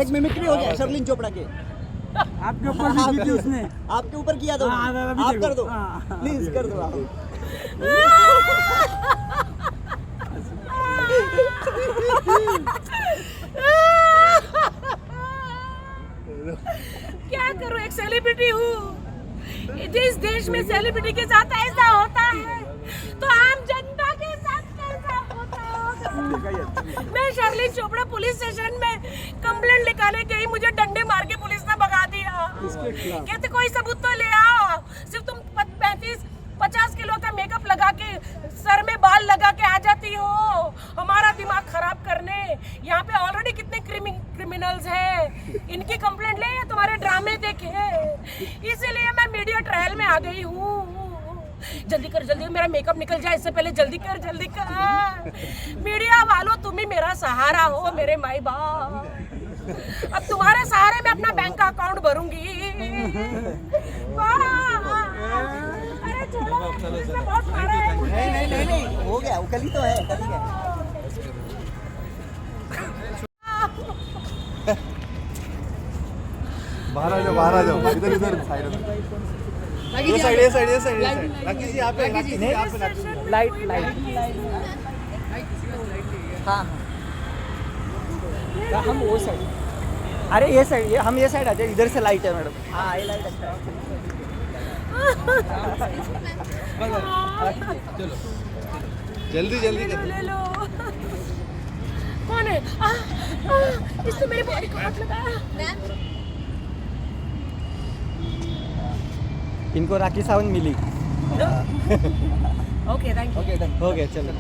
एक मिमिक्री हो गया शर्लिन चोपड़ा के। आपके ऊपर भी की थी उसने। आपके ऊपर किया तो आप कर दो, प्लीज कर दो आप। क्या करूं, एक सेलिब्रिटी हूँ। इस देश में सेलिब्रिटी के साथ ऐसा होता है तो आम जनता के साथ कैसा होता होगा। मैं शर्लिन चोपड़ा पुलिस स्टेशन में कंप्लेंट लिखाने गई, मुझे डंडे मार के पुलिस ने भगा दिया। कहते कोई सबूत तो ले आओ, सिर्फ तुम 35-50 किलो का मेकअप लगा के सर में बाल लगा के आ जाती हो हमारा दिमाग खराब करने। यहाँ पे ऑलरेडी कितने क्रिमिनल्स हैं, इनकी कंप्लेंट ले या तुम्हारे ड्रामे देखे। इसीलिए मैं मीडिया ट्रायल में आ गई हूँ। जल्दी कर, जल्दी मेरा मेकअप निकल जाए इससे पहले, जल्दी कर जल्दी कर। मीडिया वालों तुम ही मेरा सहारा हो, मेरे माई बाप। अब तुम्हारे सहारे में अपना बैंक का अकाउंट भरूंगी। अरे छोड़ो, इसमें बहुत मारा है। नहीं हो गया, वो कल ही तो है, कल ही है। बाहर आ जाओ, इधर साइड में। ये साइड राकेश जी यहाँ पे, लाइट हाँ हम वो साइड, अरे ये साइड, हम ये साइड आ जाए, इधर से लाइट है मैडम। हाँ ये लाइट अच्छा है। चलो जल्दी कर। ले लो। कौन है? इससे मेरी बॉडी को हाथ लगा। इनको राखी सावंत मिली। Okay thank you. हो गया चलो।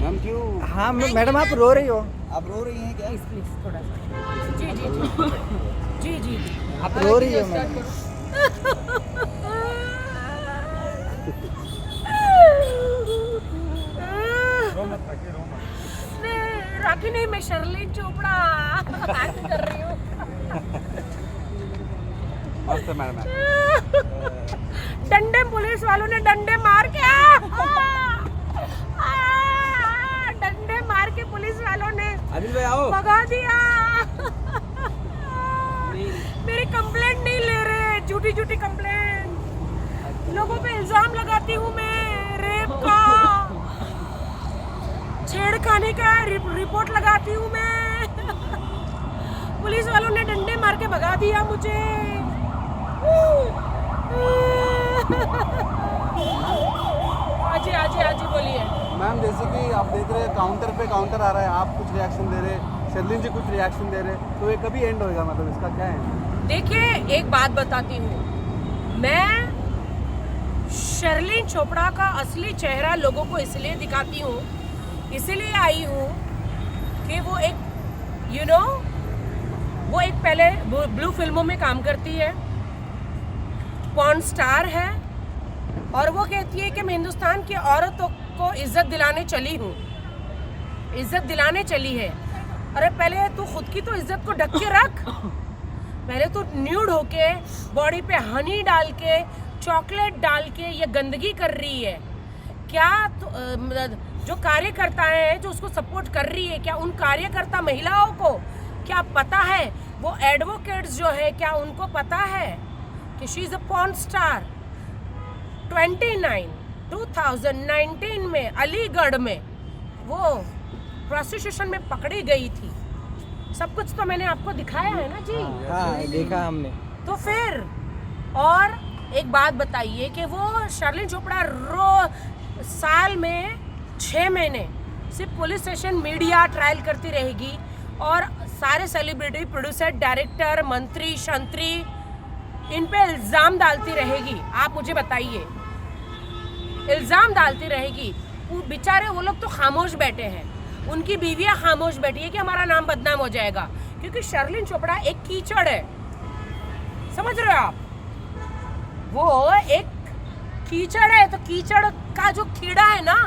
मैम क्यों? हाँ मैडम आप रो रही हो? आप रो रही हैं क्या? प्लीज थोड़ा सा। जी आप रो रही हो मैडम? राखी नहीं, मैं शर्लिन चोपड़ा एक्ट कर रही हूँ। मस्त मैडम। डंडे पुलिस वालों ने डंडे मार के डंडे मार के पुलिस वालों ने अनिल भाई आओ। भगा दिया। मेरी कंप्लेंट नहीं ले रहे, झूठी कंप्लेंट। लोगों पे इल्जाम लगाती हूँ मैं, रेप का, छेड़खानी का रिपोर्ट लगाती हूँ मैं। पुलिस वालों ने डंडे मार के भगा दिया मुझे। आजी बोलिए। मैम जैसे कि आप देख रहे हैं काउंटर पे काउंटर आ रहा है, आप कुछ रिएक्शन दे रहे, शर्लिन जी कुछ रिएक्शन दे रहे, तो ये कभी एंड होएगा? मतलब इसका क्या है? देखिए एक बात बताती हूँ, मैं शर्लिन चोपड़ा का असली चेहरा लोगों को इसलिए दिखाती हूँ, इसलिए आई हूँ कि वो एक वो एक पहले ब्लू फिल्मों में काम करती है, पॉर्न स्टार है, और वो कहती है कि मैं हिंदुस्तान की औरतों को इज्जत दिलाने चली हूँ, इज्जत दिलाने चली है। अरे पहले तू खुद की तो इज्जत को ढक के रख। पहले तो न्यूड होके बॉडी पे हनी डाल के, चॉकलेट डाल के ये गंदगी कर रही है क्या? तो जो कार्यकर्ता है, जो उसको सपोर्ट कर रही है, क्या उन कार्यकर्ता महिलाओं को क्या पता है? वो एडवोकेट्स जो है, क्या उनको पता है कि she is a porn star? 2019 में अलीगढ़ में वो प्रोस्टिट्यूशन में पकड़ी गई थी। सब कुछ तो मैंने आपको दिखाया है ना जी। हाँ देखा हमने। तो फिर और एक बात बताइए कि वो शर्लिन चोपड़ा साल में 6 महीने सिर्फ पुलिस स्टेशन मीडिया ट्रायल करती रहेगी और सारे सेलिब्रिटी, प्रोड्यूसर, डायरेक्टर, मंत्री, शंत्री इन पे इल्ज़ाम डालती रहेगी? आप मुझे बताइए, इल्ज़ाम डालती रहेगी। वो बेचारे वो लोग तो खामोश बैठे हैं, उनकी बीवियां खामोश बैठी है कि हमारा नाम बदनाम हो जाएगा, क्योंकि शर्लिन चोपड़ा एक कीचड़ है। समझ रहे हो आप? वो एक कीचड़ है, तो कीचड़ का जो कीड़ा है ना,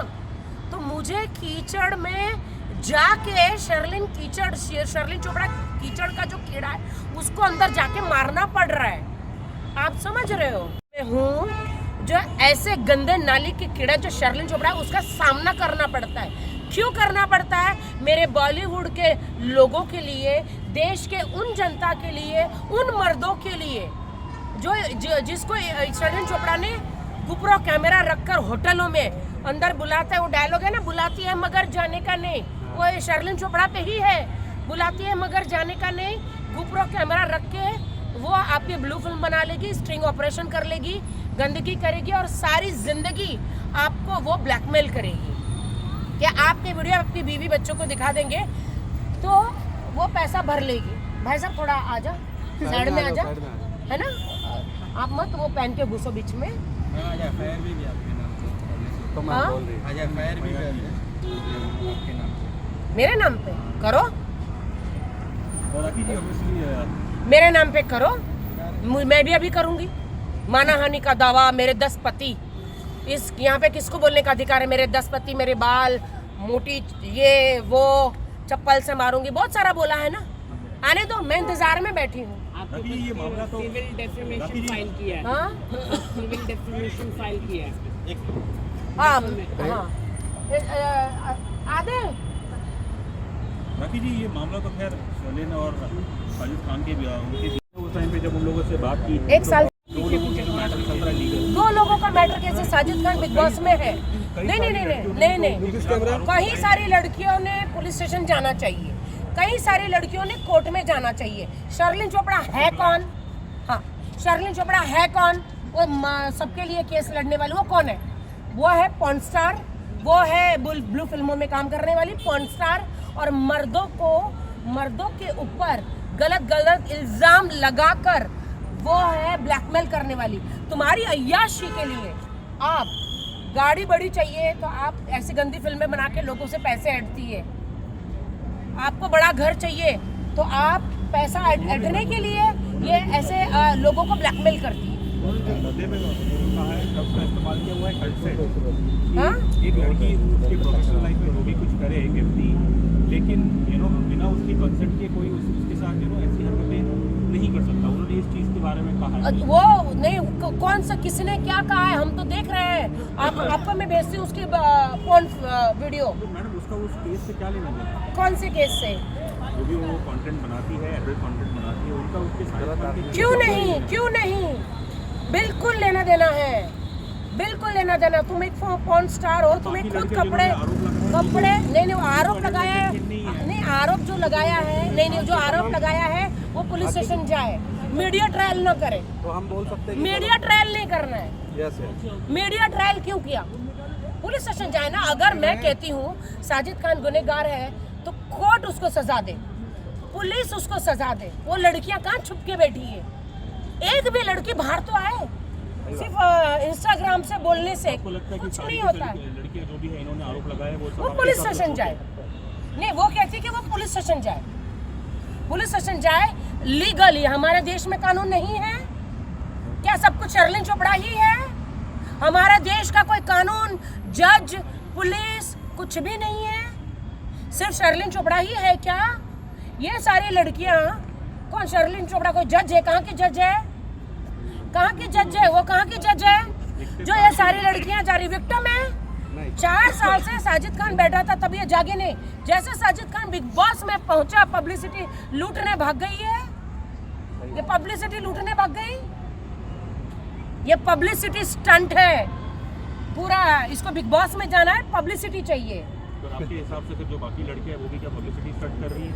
तो मुझे कीचड़ में जाके शर्लिन चोपड़ा कीचड़ का जो कीड़ा है उसको अंदर जाके मारना पड़ रहा है। आप समझ रहे हो? मैं हूँ जो ऐसे गंदे नाली के कीड़ा जो शर्लिन चोपड़ा है उसका सामना करना पड़ता है। क्यों करना पड़ता है? मेरे बॉलीवुड के लोगों के लिए, देश के उन जनता के लिए, उन मर्दों के लिए जिसको शर्लिन चोपड़ा ने गुप्रो कैमरा रखकर होटलों में अंदर बुलाता है। वो डायलॉग है ना, बुलाती है मगर जाने का नहीं, वो शर्लिन चोपड़ा पे ही है। बुलाती है मगर जाने का नहीं, गुप्रो कैमरा रख के वो आपकी ब्लू फिल्म बना लेगी, स्ट्रिंग ऑपरेशन कर लेगी, गंदगी करेगी और सारी जिंदगी आपको वो ब्लैकमेल करेगी कि आपके वीडियो आपकी बीवी बच्चों को दिखा देंगे तो वो पैसा भर लेगी। भाई साहब थोड़ा आ जा, साइड में आ जा, है ना, आप मत वो पहन के घुसो बीच में। हाँ? मेरे नाम पे करो, मेरे नाम पे करो, मैं भी अभी करूंगी। मानहानि का दावा, मेरे 10 पति, इस यहाँ पे किसको बोलने का अधिकार है? मेरे 10 पति, मेरे बाल मोटी, ये वो, चप्पल से मारूंगी, बहुत सारा बोला है ना। आने दो, मैं इंतजार में बैठी हूँ। ये मामला तो सिविल डेफेमेशन फाइल किया है। हाँ सिविल डेफेमेशन फाइल किया है। हाँ आधे राखी जी, ये मामला तो खैर शर्लिन और साजिद खान के उनके उस टाइम पे जब उन लोगों से बात की, 1 साल दो लोगों के जो मैटर चल रहा है लीगल, 2 लोगों का मैटर कैसे? साजिद खान बिग बॉस में है। नहीं, कई सारी लड़कियों ने पुलिस स्टेशन जाना चाहिए, कई सारी लड़कियों ने कोर्ट में जाना चाहिए। शर्लिन चोपड़ा है कौन? हाँ, शर्लिन चोपड़ा है कौन? वो सबके लिए केस लड़ने वाली वो कौन है? वो है पॉर्न स्टार, वो है ब्लू फिल्मों में काम करने वाली पॉर्न स्टार, और मर्दों के ऊपर गलत इल्जाम लगाकर वो है ब्लैकमेल करने वाली। तुम्हारी अय्याशी के लिए आप गाड़ी बड़ी चाहिए तो आप ऐसी गंदी फिल्में बना के लोगों से पैसे ऐंठती है। आपको बड़ा घर चाहिए तो आप पैसा ऐंठने के लिए ये ऐसे लोगों को ब्लैकमेल करती है। हाँ? एक लड़की उसकी प्रोफेशनल लाइफ में जो भी कुछ करे एक व्यक्ति, लेकिन बिना उसकी कंसेंट के कोई उसके साथ ऐसी हरकतें नहीं कर सकता। उन्होंने इस चीज के बारे में कहा है। वो नहीं, कौन सा किसने क्या कहा है हम तो देख रहे हैं। आपको मैं भेजती हूँ उसकी फोन वीडियो। तो मैडम उसका उस केस से क्या लेना देना? कौन से केस से? जो भी वो कंटेंट बनाती है, एडल्ट कंटेंट बनाती है, उनका उसके साथ क्यों नहीं, बिल्कुल लेना देना है, बिल्कुल लेना देना। तुम एक पॉर्न स्टार हो, तुम्हें खुद कपड़े नहीं आरोप लगाया है, नहीं आरोप जो लगाया है, नहीं जो आरोप लगाया है वो पुलिस स्टेशन जाए, मीडिया ट्रायल न करे। तो हम बोल सकते हैं मीडिया ट्रायल नहीं करना है। यस, मीडिया ट्रायल क्यों किया? पुलिस स्टेशन जाए ना। अगर मैं कहती हूँ साजिद खान गुनहगार है तो कोर्ट उसको सजा दे, पुलिस उसको सजा दे। वो लड़कियां कहाँ छुप के बैठी है? एक भी लड़की बाहर तो आए। सिर्फ इंस्टाग्राम से बोलने से कुछ नहीं होता है। लड़कियां जो भी है इन्होंने आरोप लगाया वो पुलिस स्टेशन जाए। नहीं, वो कहती कि वो पुलिस स्टेशन जाए, पुलिस स्टेशन जाए। लीगली हमारे देश में कानून नहीं है क्या? सब कुछ शर्लिन चोपड़ा ही है? हमारा देश का कोई कानून, जज, पुलिस कुछ भी नहीं है? सिर्फ शर्लिन चोपड़ा ही है क्या? ये सारी लड़कियां कौन? शर्लिन चोपड़ा कोई जज है? कहाँ की जज है? कहाँ की जज है? वो कहाँ की जज है जो ये सारी लड़कियां जा रही? विक्टिम है। 4 साल से साजिद खान बैठा था तब ये जागे नहीं। जैसे साजिद खान बिग बॉस में पहुंचा, पब्लिसिटी लूटने भाग गई है। ये पब्लिसिटी लूटने भाग गई, ये पब्लिसिटी स्टंट है पूरा। इसको बिग बॉस में जाना है, पब्लिसिटी चाहिए। तो आपके हिसाब से जो बाकी लड़कियां हैं वो भी क्या पब्लिसिटी स्टंट कर रही है?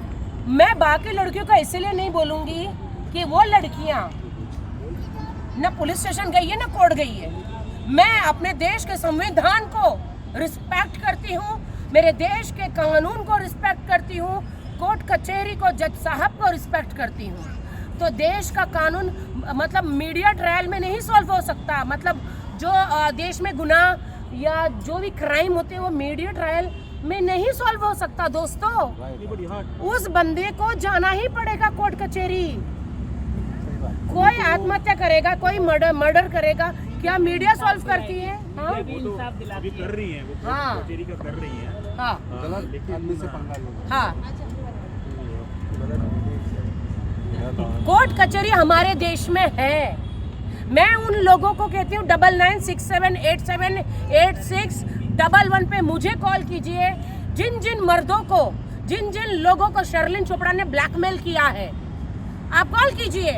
मैं बाकी लड़कियों का इसलिए नहीं बोलूंगी कि वो लड़कियां न पुलिस स्टेशन गई है न कोर्ट गई है। मैं अपने देश के संविधान को रिस्पेक्ट करती हूँ, मेरे देश के कानून को रिस्पेक्ट करती हूँ, कोर्ट कचहरी को, जज साहब को रिस्पेक्ट करती हूँ। तो देश का कानून मतलब मीडिया ट्रायल में नहीं सॉल्व हो सकता। मतलब जो देश में गुनाह या जो भी क्राइम होते हैं वो मीडिया ट्रायल में नहीं सॉल्व हो सकता दोस्तों। उस बंदे को जाना ही पड़ेगा कोर्ट कचहरी। कोई आत्महत्या करेगा, कोई मर्डर करेगा, क्या मीडिया सॉल्व करती है? हाँ? अभी कर रही है वो, हाँ, कचहरी का कर रही है। हाँ, गलत आदमी से पंगा लो। हाँ, कोर्ट कचहरी हमारे देश में है। मैं उन लोगों को कहती हूँ 9967878611 पे मुझे कॉल कीजिए। जिन जिन मर्दों को, जिन जिन लोगों को शर्लिन चोपड़ा ने ब्लैकमेल किया है, आप कॉल कीजिए,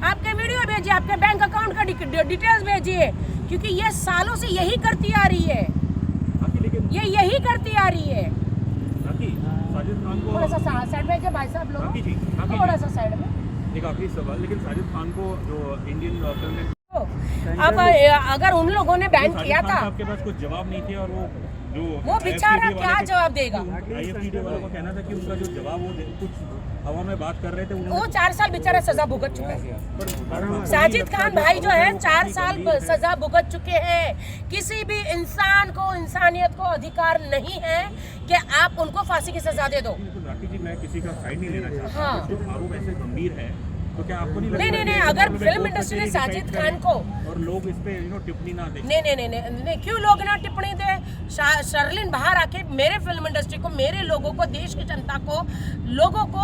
आपके वीडियो भेजिए, आपके बैंक अकाउंट का डिटेल्स भेजिए, क्योंकि ये सालों से यही करती आ रही है, ये यही करती आ रही है। साजिद खान को थोड़ा सा साइड में भाई साहब लोग, थोड़ा सा साइड में। एक आखिरी सवाल, लेकिन साजिद खान को जो इंडियन फिल्म अब अगर उन लोगों ने बैन किया था, आपके पास कुछ जवाब नहीं थे, और वो बेचारा क्या जवाब देगा? IFTD वालों का कहना था कि उनका जो जवाब वो कुछ हवा में बात कर रहे थे, वो 4 साल बेचारा सजा भुगत चुका है। साजिद खान भाई जो है 4 साल सजा भुगत चुके हैं। किसी भी इंसान को, इंसानियत को अधिकार नहीं है कि आप उनको फांसी की सजा दे दो। राखी जी, मैं किसी का साइड नहीं लेना चाहता, हाँ। जो आरोप ऐसे गंभीर है, तो क्या आपको नहीं लगता? नहीं, अगर फिल्म इंडस्ट्री ने साजिद खान को, और लोग इस पे टिप्पणी ना दें। नहीं, क्यों लोग ना टिप्पणी दे? शर्लिन बाहर आके मेरे फिल्म इंडस्ट्री को, मेरे लोगों को, देश की जनता को, लोगों को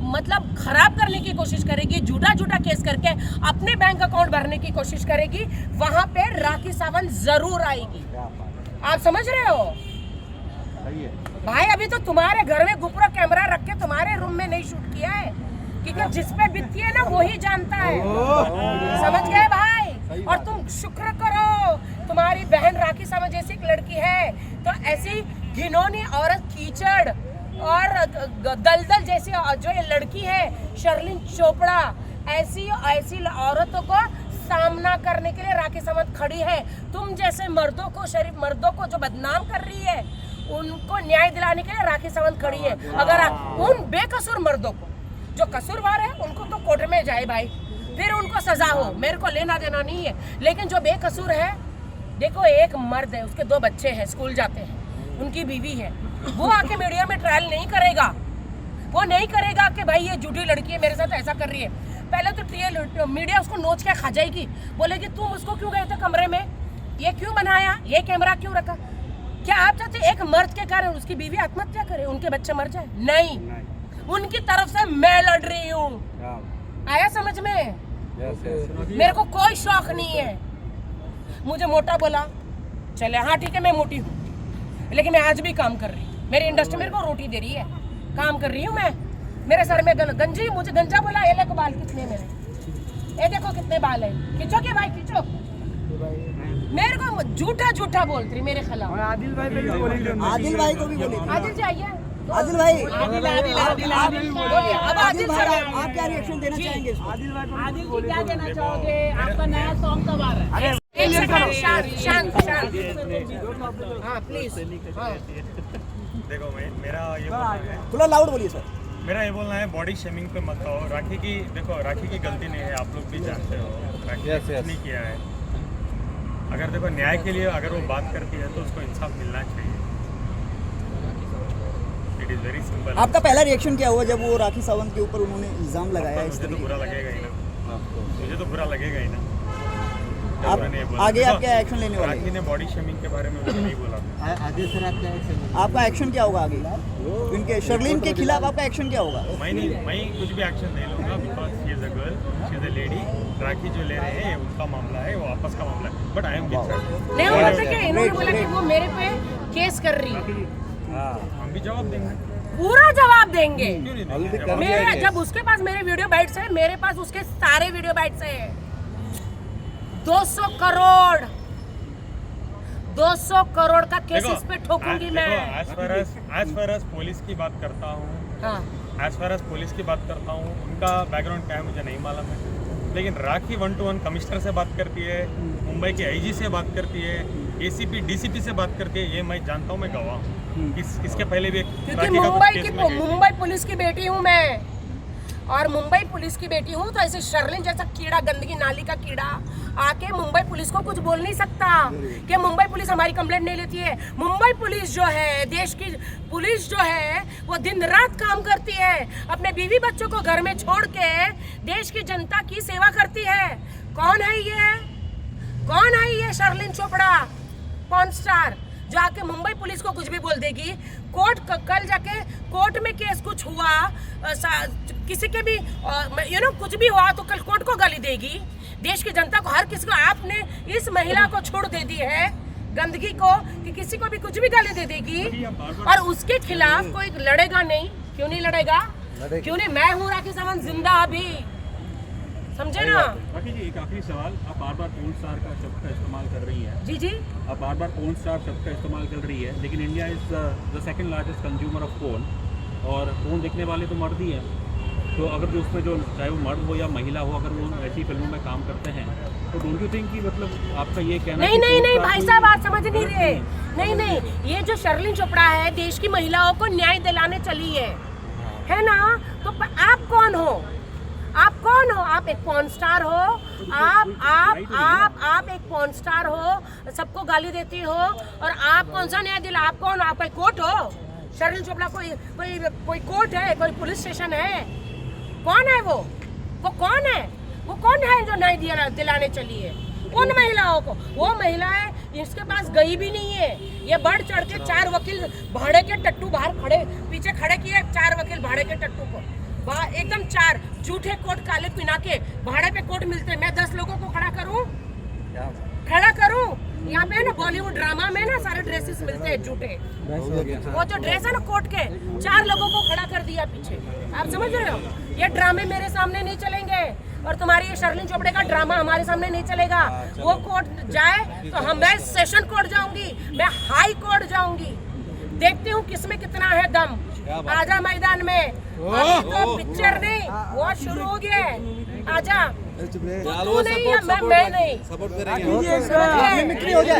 मतलब खराब करने की कोशिश करेगी, झूठा केस करके अपने बैंक अकाउंट भरने की कोशिश करेगी, वहां पे राखी सावंत जरूर आएगी। आप समझ रहे हो भाई? अभी तो तुम्हारे घर में गुप्रो कैमरा रख के तुम्हारे रूम में नहीं शूट किया है, क्योंकि जिस पे बीतती है ना वही जानता है। समझ गए भाई? और तुम शुक्र करो तुम्हारी बहन राखी सावंत जैसी एक लड़की है, तो ऐसी घिनौनी औरत, कीचड़ और दलदल जैसी जो ये लड़की है शर्लिन चोपड़ा, ऐसी औरतों को सामना करने के लिए राखी सावंत खड़ी है। तुम जैसे मर्दों को, शरीफ मर्दों को जो बदनाम कर रही है, उनको न्याय दिलाने के लिए राखी सावंत खड़ी है। अगर उन बेकसूर मर्दों को, जो कसूरवार है, उनको तो कोर्ट में जाए भाई, फिर उनको सजा हो, मेरे को लेना देना नहीं है। लेकिन जो बेकसूर है, देखो एक मर्द है, उसके 2 बच्चे हैं, स्कूल जाते हैं, उनकी बीवी है, वो आके मीडिया में ट्रायल नहीं करेगा। वो नहीं करेगा कि भाई ये झूठी लड़की है, मेरे साथ ऐसा कर रही है। पहले तो ट्रायल मीडिया उसको नोच के खा जाएगी, बोलेगी तुम उसको क्यों गए थे कमरे में, ये क्यों बनाया, ये कैमरा क्यों रखा? क्या आप चाहते एक मर्द के कारण उसकी बीवी आत्महत्या करे, उनके बच्चे मर जाए? नहीं, उनकी तरफ से मैं लड़ रही हूँ। आया समझ में? मेरे को कोई शौक नहीं है। मुझे मोटा बोला, चले हाँ ठीक है, मैं मोटी हूँ, लेकिन मैं आज भी काम कर रही हूँ। मेरी इंडस्ट्री मेरे को रोटी दे रही है, काम कर रही हूँ मैं। मेरे सर में गंजी, मुझे गंजा बोला, ये देखो बाल कितने मेरे, ये देखो कितने बाल है, खींचो के भाई खींचो। मेरे को झूठा बोलती रही मेरे खिलाफ। आदिल भाई को भी बोलेंगे। आदिल चाहिए, आदिल भाई, अब आदिल भाई आप क्या रिएक्शन देना चाहेंगे? आदिल जी क्या देना चाहोगे? आपका नया सॉन्ग कब आ रहा है? एक सेकंड, शांत। हाँ प्लीज। देखो मेरा ये बोलना है, थोड़ा लाउड बोलिए सर। मेरा ये बोलना है, बॉडी शेमिंग पे मत आओ। राखी की गलती नहीं है, आप लोग भी जानते हो, राखी ने कुछ नहीं किया है। अगर देखो न्याय के लिए अगर वो बात करती है तो उसको इंसाफ मिलना चाहिए। It is very simple. आपका पहला रिएक्शन क्या हुआ जब वो राखी सावंत के ऊपर उन्होंने इल्जाम लगाया? इस मुझे तो बुरा लगेगा ही ना, मुझे तो बुरा लगेगा ही ना। आप आगे आप क्या एक्शन लेने वाले? राखी ने बॉडी शेमिंग के बारे में मुझे नहीं बोला। आपका एक्शन क्या होगा आगे? इनके शर्लिन के खिलाफ आपका एक्शन क्या होगा? मैं कुछ भी एक्शन नहीं लूँगा, because she is a girl, she is a lady. Rakhi जो ले रहे हैं ये उनका मामला है, वो आपस का मामला है, but I am with her. नहीं, उन्होंने बोला कि वो मेरे पे केस कर रही है। हम भी जवाब देंगे, पूरा जवाब देंगे। क्यों नहीं देंगे? मेरे जब उसके पास मेरे वीडियो बाइट्स है, मेरे पास उसके सारे वीडियो बाइट्स है। 200 करोड़ का केस इस पे ठोकूंगी मैं। एज फार एज पुलिस की बात करता हूँ, एज फार एज पुलिस की बात करता हूँ, उनका बैकग्राउंड क्या है मुझे नहीं मालूम है। लेकिन राखी 1-to-1 कमिश्नर से बात करती है, मुंबई के आईजी से बात करती है, एसीपी डीसीपी से बात करती है, ये मैं जानता हूँ, मैं गवाह हूँ। इसके पहले भी क्योंकि मुंबई पुलिस की बेटी हूँ मैं, और मुंबई पुलिस की बेटी हूँ, तो ऐसे शर्लिन जैसा कीड़ा, गंदगी नाली का कीड़ा आके मुंबई पुलिस को कुछ बोल नहीं सकता कि मुंबई पुलिस हमारी कंप्लेंट नहीं लेती है। मुंबई पुलिस जो है, देश की पुलिस जो है, वो दिन रात काम करती है, अपने बीवी बच्चों को घर में छोड़ के देश की जनता की सेवा करती है। कौन है ये शर्लिन चोपड़ा, पॉर्न स्टार, जो आके मुंबई पुलिस को कुछ भी बोल देगी? कल जाके कोर्ट में केस कुछ हुआ, किसी के भी कुछ भी हुआ तो कल कोर्ट को गाली देगी, देश की जनता को, हर किसी को। आपने इस महिला को छोड़ दे दी है, गंदगी को कि किसी को भी कुछ भी गाली दे देगी और उसके खिलाफ कोई लड़ेगा नहीं। क्यों नहीं लड़ेगा? क्यों नहीं? मैं हूँ राखी सावंत जिंदा अभी, समझे ना? राखी जी, एक आखिरी सवाल, आप बार बार पोर्न स्टार का शब्द का इस्तेमाल कर रही हैं। जी जी, आप बार बार पोर्न स्टार शब्द का इस्तेमाल कर रही है, लेकिन India is the second largest consumer of porn, और पोर्न देखने वाले तो मर्द ही हैं। तो अगर जो उसमें जो चाहे वो मर्द हो या महिला हो, अगर वो ऐसी फिल्मों में काम करते हैं तो डोंट यू थिंक कि मतलब आपका ये कहना नहीं नहीं नहीं भाई साहब, आप समझ नहीं रहे। नहीं नहीं, ये जो शर्लिन चोपड़ा है देश की महिलाओं को न्याय दिलाने चली है ना? तो आप कौन हो? आप कौन हो? आप एक पॉर्न स्टार हो। आप एक पॉर्न स्टार हो, सबको गाली देती हो, और आप कौन सा न्याय दिला? आप कौन? आप कोई कोर्ट हो? शर्लिन चोपड़ा कोई कोर्ट है? कोई पुलिस स्टेशन है? कौन है वो कौन है? वो कौन है जो न्याय दिलाने चली है उन महिलाओं को? वो महिलाएं इसके पास गई भी नहीं है। ये बढ़ चढ़ के 4 वकील भाड़े के टट्टू बाहर पीछे खड़े किए, 4 वकील भाड़े के टट्टू को एकदम 4 झूठे कोट काले पिना के भाड़े पे कोट मिलते। मैं 10 लोगों को खड़ा करूं? यहाँ पे ना बॉलीवुड ड्रामा में ना सारे ड्रेसेस मिलते हैं झूठे, वो जो ड्रेस है ना कोट के, 4 लोगों को खड़ा कर दिया पीछे। आप समझ रहे हो? ये ड्रामे मेरे सामने नहीं चलेंगे, और तुम्हारी ये शर्लिन चोपड़े का ड्रामा हमारे सामने नहीं चलेगा। वो कोर्ट जाए तो मैं सेशन कोर्ट जाऊंगी, मैं हाई कोर्ट जाऊंगी, देखती हूँ किसमें कितना है दम। आजा मैदान में, अभी तो पिक्चर नहीं, वो शुरू हो गया है। आजा, तू नहीं, मैं नहीं, सपोर्ट मिमिक्री हो जाए।